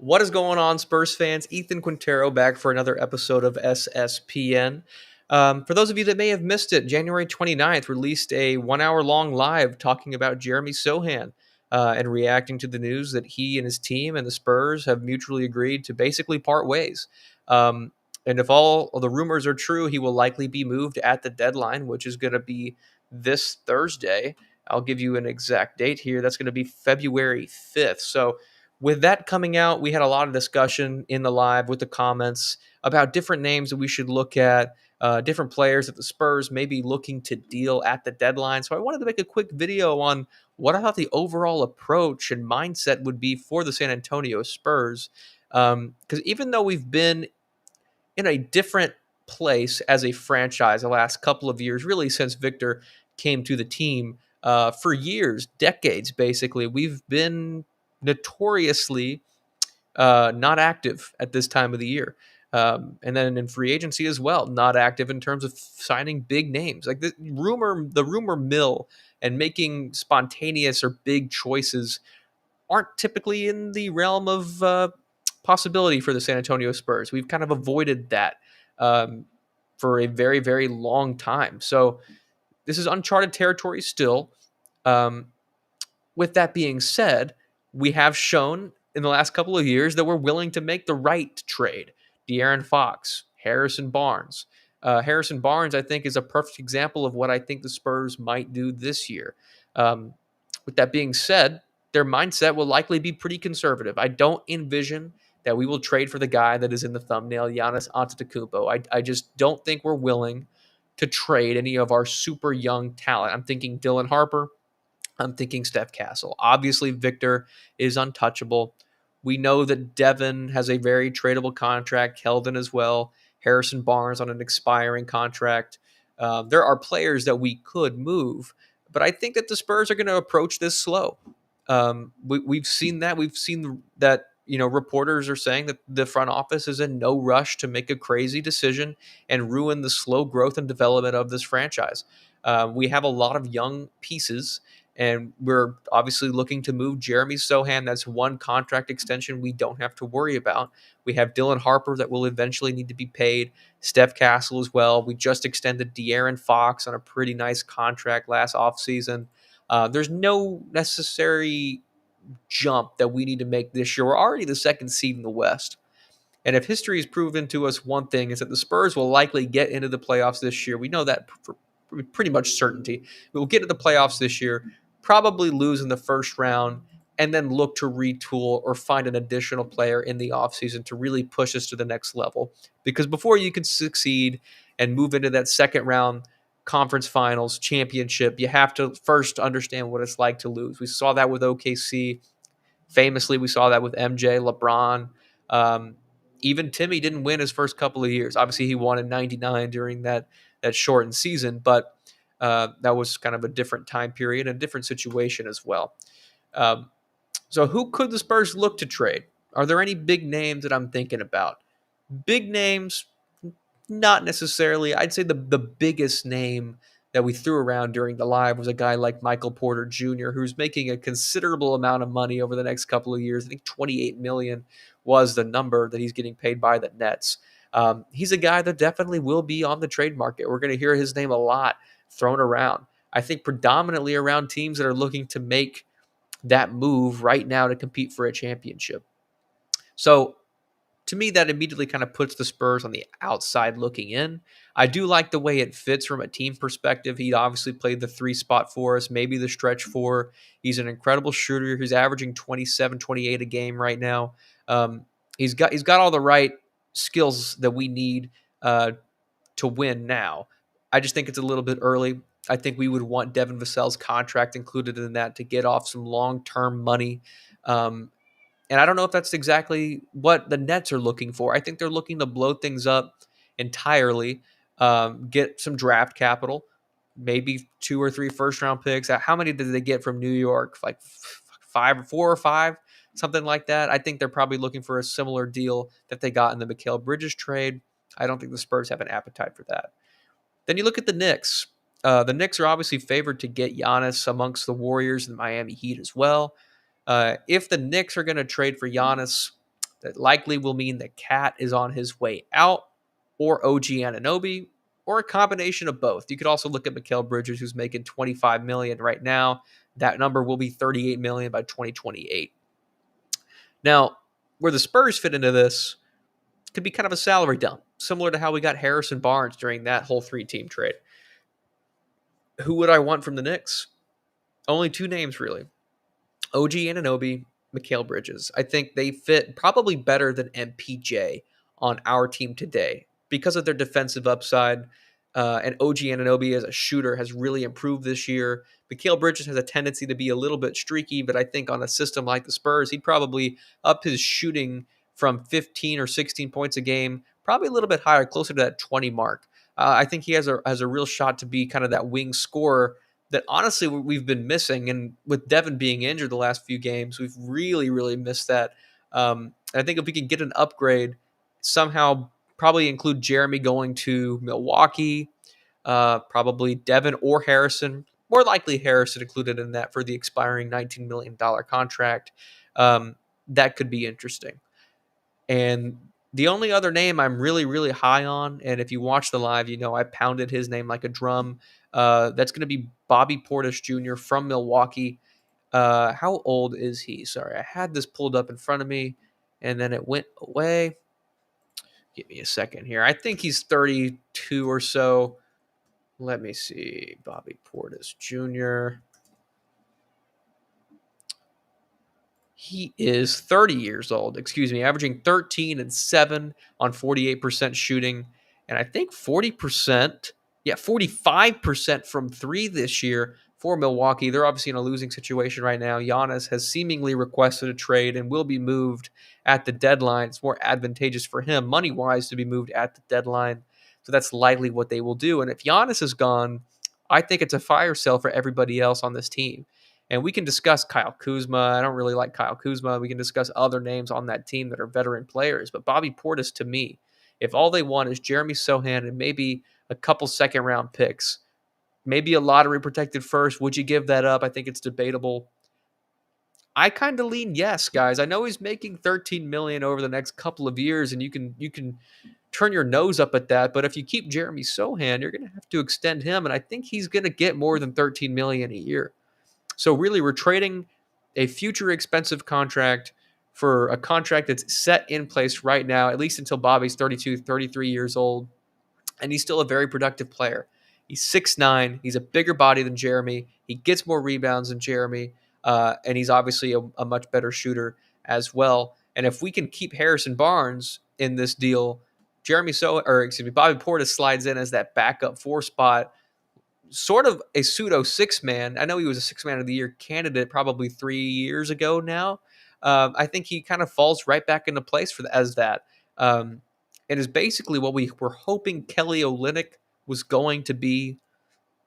What is going on, Spurs fans? Ethan Quintero back for another episode of SSPN. For those of you that may have missed it, January 29th released a 1 hour long live talking about Jeremy Sohan and reacting to the news that he and his team and the Spurs have mutually agreed to basically part ways. And if all of the rumors are true, he will likely be moved at the deadline, which is going to be this Thursday. I'll give you an exact date here. That's going to be February 5th. So, with that coming out, we had a lot of discussion in the live with the comments about different names that we should look at, different players that the Spurs may be looking to deal at the deadline. So I wanted to make a quick video on what I thought the overall approach and mindset would be for the San Antonio Spurs. Because even though we've been in a different place as a franchise the last couple of years, really since Victor came to the team, for years, decades basically, we've been notoriously not active at this time of the year. And then in free agency as well, not active in terms of signing big names. Like the rumor mill and making spontaneous or big choices aren't typically in the realm of possibility for the San Antonio Spurs. We've kind of avoided that for a very, very long time. So this is uncharted territory still. Um, with that being said, we have shown in the last couple of years that we're willing to make the right trade. De'Aaron Fox, Harrison Barnes. Harrison Barnes, I think, is a perfect example of what I think the Spurs might do this year. With that being said, their mindset will likely be pretty conservative. I don't envision that we will trade for the guy that is in the thumbnail, Giannis Antetokounmpo. I just don't think we're willing to trade any of our super young talent. I'm thinking Dylan Harper. I'm thinking Steph Castle. Obviously, Victor is untouchable. We know that Devin has a very tradable contract, Keldon as well, Harrison Barnes on an expiring contract. There are players that we could move, but I think that the Spurs are going to approach this slow. We've seen that. We've seen that. Reporters are saying that the front office is in no rush to make a crazy decision and ruin the slow growth and development of this franchise. We have a lot of young pieces, and we're obviously looking to move Jeremy Sohan. That's one contract extension we don't have to worry about. We have Dylan Harper that will eventually need to be paid. Steph Castle as well. We just extended De'Aaron Fox on a pretty nice contract last offseason. There's no necessary jump that we need to make this year. We're already the second seed in the West. And if history has proven to us one thing, is that the Spurs will likely get into the playoffs this year. We know that for pretty much certainty. We will get to the playoffs this year, probably lose in the first round, and then look to retool or find an additional player in the offseason to really push us to the next level. Because before you can succeed and move into that second round conference finals championship, you have to first understand what it's like to lose. We saw that with OKC. Famously, we saw that with MJ, LeBron. Um, Even Timmy didn't win his first couple of years. Obviously, he won in '99 during that shortened season, but that was kind of a different time period and a different situation as well. Um, so, who could the Spurs look to trade? Are there any big names that I'm thinking about? Big names, not necessarily. I'd say the biggest name that we threw around during the live was a guy like Michael Porter Jr., who's making a considerable amount of money over the next couple of years. I think 28 million was the number that he's getting paid by the Nets. He's a guy that definitely will be on the trade market. We're going to hear his name a lot thrown around. I think predominantly around teams that are looking to make that move right now to compete for a championship. So to me, that immediately kind of puts the Spurs on the outside looking in. I do like the way it fits from a team perspective. He obviously played the 3 spot for us, maybe the stretch 4. He's an incredible shooter. He's averaging 27, 28 a game right now. He's got all the right skills that we need to win now. I just think it's a little bit early. I think we would want Devin Vassell's contract included in that to get off some long-term money. And I don't know if that's exactly what the Nets are looking for. I think they're looking to blow things up entirely, get some draft capital, maybe 2 or 3 first-round picks. How many did they get from New York? Like 4 or 5, something like that. I think they're probably looking for a similar deal that they got in the Mikal Bridges trade. I don't think the Spurs have an appetite for that. Then you look at the Knicks. The Knicks are obviously favored to get Giannis amongst the Warriors and Miami Heat as well. If the Knicks are going to trade for Giannis, That likely will mean that Cat is on his way out, or OG Anunoby, or a combination of both. You could also look at Mikal Bridges, who's making $25 million right now. That number will be $38 million by 2028. Now, where the Spurs fit into this could be kind of a salary dump, similar to how we got Harrison Barnes during that whole 3-team trade. Who would I want from the Knicks? Only 2 names, really. OG Anunoby, Mikal Bridges. I think they fit probably better than MPJ on our team today because of their defensive upside. And OG Anunoby as a shooter has really improved this year. Mikal Bridges has a tendency to be a little bit streaky, but I think on a system like the Spurs, he'd probably up his shooting from 15 or 16 points a game, probably a little bit higher, closer to that 20 mark. I think he has a real shot to be kind of that wing scorer that honestly we've been missing. And with Devin being injured the last few games, we've really, really missed that. I think if we can get an upgrade, somehow probably include Jeremy going to Milwaukee, probably Devin or Harrison, more likely Harrison included in that for the expiring $19 million contract. That could be interesting. And the only other name I'm really, really high on, and if you watch the live, you know I pounded his name like a drum. That's going to be Bobby Portis Jr. from Milwaukee. How old is he? Sorry, I had this pulled up in front of me, and then it went away. Give me a second here. I think he's 32 or so. Let me see. Bobby Portis Jr. He is 30 years old, averaging 13 and 7 on 48% shooting. And I think 45% from 3 this year for Milwaukee. They're obviously in a losing situation right now. Giannis has seemingly requested a trade and will be moved at the deadline. It's more advantageous for him, money-wise, to be moved at the deadline. So that's likely what they will do. And if Giannis is gone, I think it's a fire sale for everybody else on this team. And we can discuss Kyle Kuzma. I don't really like Kyle Kuzma. We can discuss other names on that team that are veteran players. But Bobby Portis, to me, if all they want is Jeremy Sohan and maybe a couple second-round picks, maybe a lottery protected first, would you give that up? I think it's debatable. I kind of lean yes, guys. I know he's making $13 million over the next couple of years, and you can turn your nose up at that. But if you keep Jeremy Sohan, you're going to have to extend him, and I think he's going to get more than $13 million a year. So really, we're trading a future expensive contract for a contract that's set in place right now, at least until Bobby's 32, 33 years old. And he's still a very productive player. He's 6'9". He's a bigger body than Jeremy. He gets more rebounds than Jeremy. And he's obviously a much better shooter as well. And if we can keep Harrison Barnes in this deal, Bobby Portis slides in as that backup 4 spot, sort of a pseudo 6-man. I know he was a 6-man of the year candidate probably 3 years ago now. I think he kind of falls right back into place as that. It is basically what we were hoping Kelly Olynyk was going to be.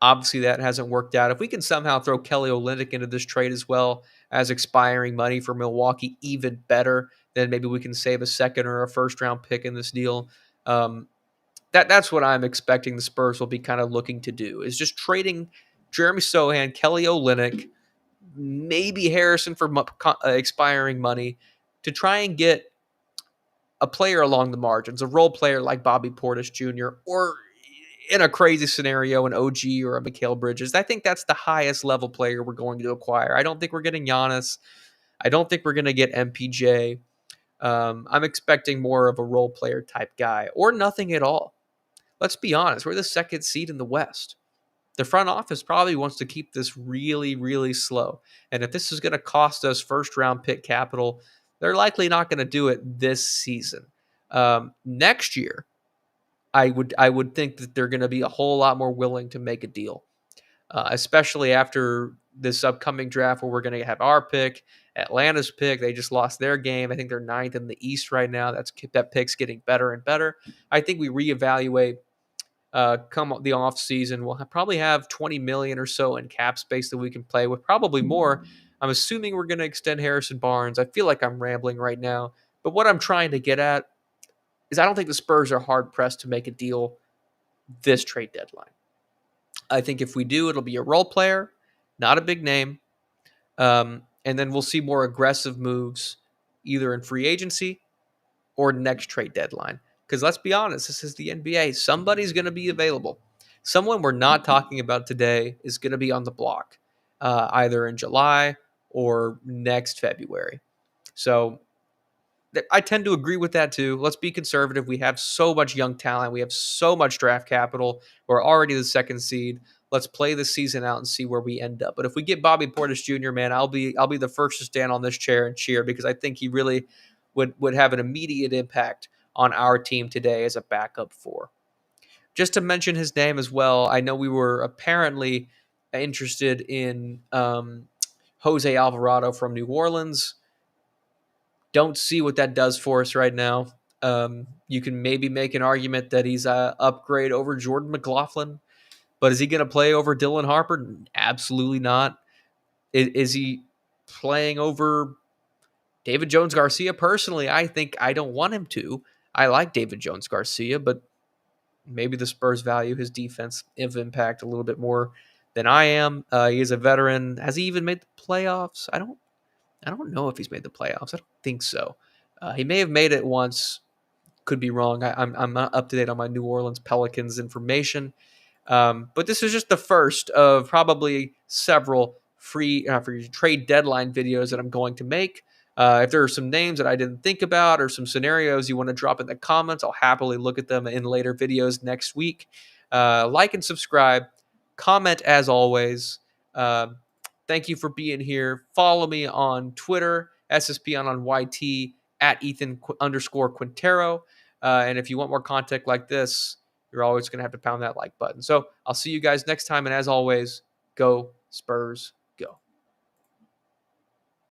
Obviously, that hasn't worked out. If we can somehow throw Kelly Olynyk into this trade as well as expiring money for Milwaukee, even better, then maybe we can save a second or a first-round pick in this deal. That's what I'm expecting the Spurs will be kind of looking to do, is just trading Jeremy Sohan, Kelly Olynyk, maybe Harrison for expiring money to try and get a player along the margins, a role player like Bobby Portis Jr., or in a crazy scenario, an OG or a Mikal Bridges. I think that's the highest level player we're going to acquire. I don't think we're getting Giannis. I don't think we're going to get MPJ. I'm expecting more of a role player type guy, or nothing at all. Let's be honest, we're the second seed in the West. The front office probably wants to keep this really, really slow. And if this is going to cost us first-round pick capital, they're likely not going to do it this season. Next year, I would think that they're going to be a whole lot more willing to make a deal, especially after this upcoming draft where we're going to have our pick, Atlanta's pick. They just lost their game. I think they're 9th in the East right now. That pick's getting better and better. I think we reevaluate come the off season. We'll probably have 20 million or so in cap space that we can play with, probably more. I'm assuming we're going to extend Harrison Barnes. I feel like I'm rambling right now, but what I'm trying to get at is I don't think the Spurs are hard pressed to make a deal this trade deadline. I think if we do, it'll be a role player, not a big name. And then we'll see more aggressive moves either in free agency or next trade deadline. Because let's be honest, this is the NBA. Somebody's going to be available. Someone we're not talking about today is going to be on the block, either in July or next February. So I tend to agree with that too. Let's be conservative. We have so much young talent. We have so much draft capital. We're already the second seed. Let's play the season out and see where we end up. But if we get Bobby Portis Jr., man, I'll be the first to stand on this chair and cheer, because I think he really would have an immediate impact on our team today as a backup four. Just to mention his name as well, I know we were apparently interested in Jose Alvarado from New Orleans. Don't see what that does for us right now. You can maybe make an argument that he's an upgrade over Jordan McLaughlin, but is he going to play over Dylan Harper? Absolutely not. Is he playing over David Jones Garcia? Personally, I think I don't want him to. I like David Jones Garcia, but maybe the Spurs value his defensive impact a little bit more than I am. He is a veteran. Has he even made the playoffs? I don't know if he's made the playoffs. I don't think so. He may have made it once. Could be wrong. I'm not up to date on my New Orleans Pelicans information. But this is just the first of probably several free trade deadline videos that I'm going to make. If there are some names that I didn't think about or some scenarios you want to drop in the comments, I'll happily look at them in later videos next week. Like and subscribe. Comment as always. Thank you for being here. Follow me on Twitter, SSPN on YT, at Ethan_Quintero. And if you want more content like this, you're always going to have to pound that like button. So I'll see you guys next time. And as always, go Spurs, go.